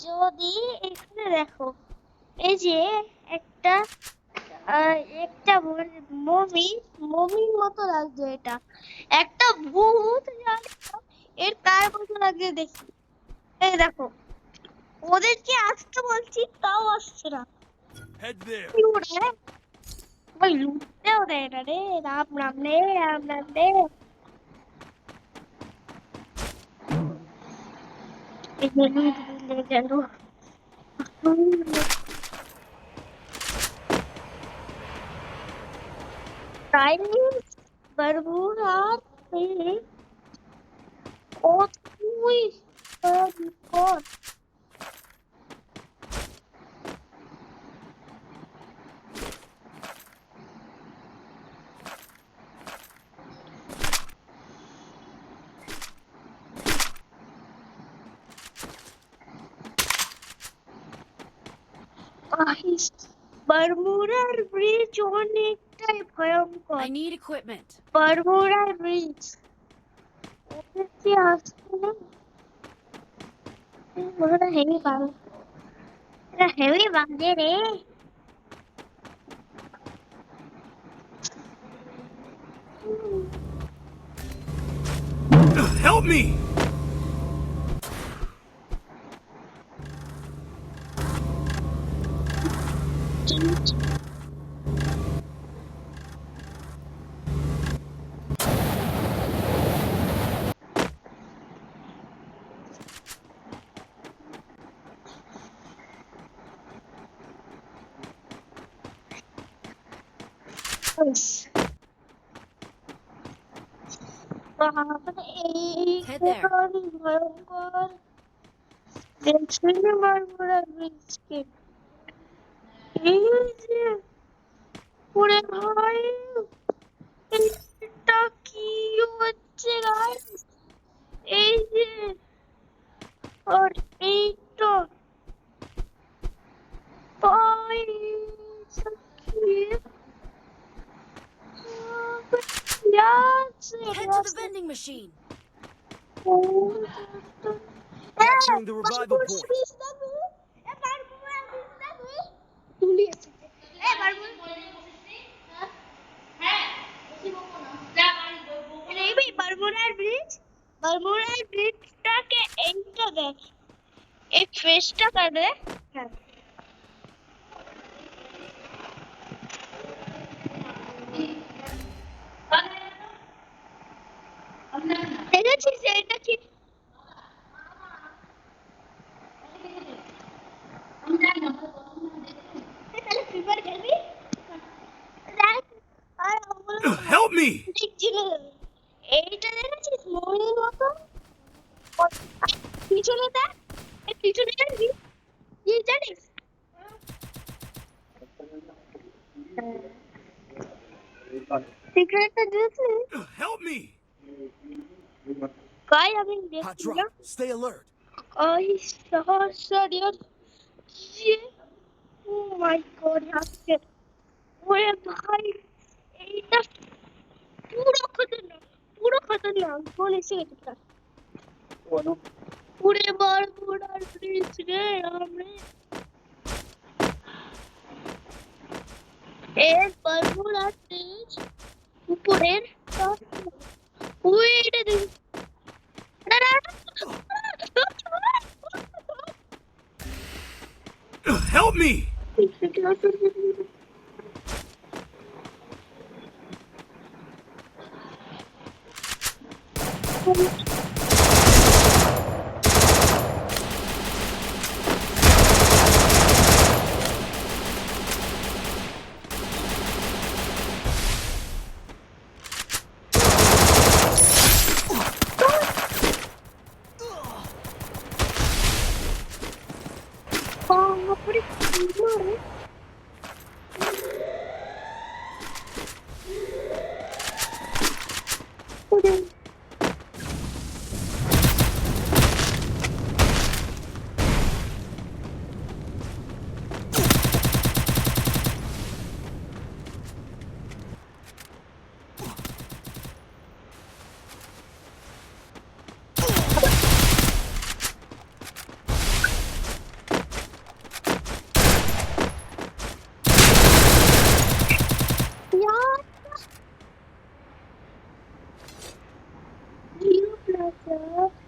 যদি এখানে দেখো এই যে একটা একটা মমির মতো লাগছে এটা একটা ভূত এর কার মতো লাগছে দেখি এই দেখো ওদেরকে আসতে বলছি তাও আসছে না কি ওরে ওই লুটতেও দেয় না রে রাম রাম রে রাম রাম রে গেল Chinese bermuda thing. Oh, tuh, God. Guys, Bermuda Bridge অনেকটাই ভয়ঙ্কর। I need equipment. Bermuda Bridge ওদের কি আসছে না? ওটা হেভি বাজে, এটা হেভি বাজে রে। Help me! Head there. ভয়ঙ্কর দেখছিলি বারমুডা ব্রিজকে এই যে ওরে ভাই এটা কি হচ্ছে গাইস এই যে আর এইটা ভাই Head to the vending machine. Capturing the revival point. বারমুডার ব্রিজটাকে এইটা দেখ এই ফেসটা কাটে হ্যাঁ দেখেছিস এটা কি ফিভার খেলবি দেখ আর Help me! এইটা দেখেছিস মমির মতো পিছনে দেখ এই পিছনে দেখবি কি জানিস সিক্রেটটা দিয়েছিস Help me! কাই আমি Hot দেখছিলাম drop. Stay alert. কাই সহসরিয়র ये ও মাই গড আজকে ওরে ভাই এইটা পুরো খতরনাক বলে এসে গেছে পুরে বার পুরার ব্রিজ রে আমরা এর বারমুডার ব্রিজ উপরের ওই এটা দেখ Help me! চলো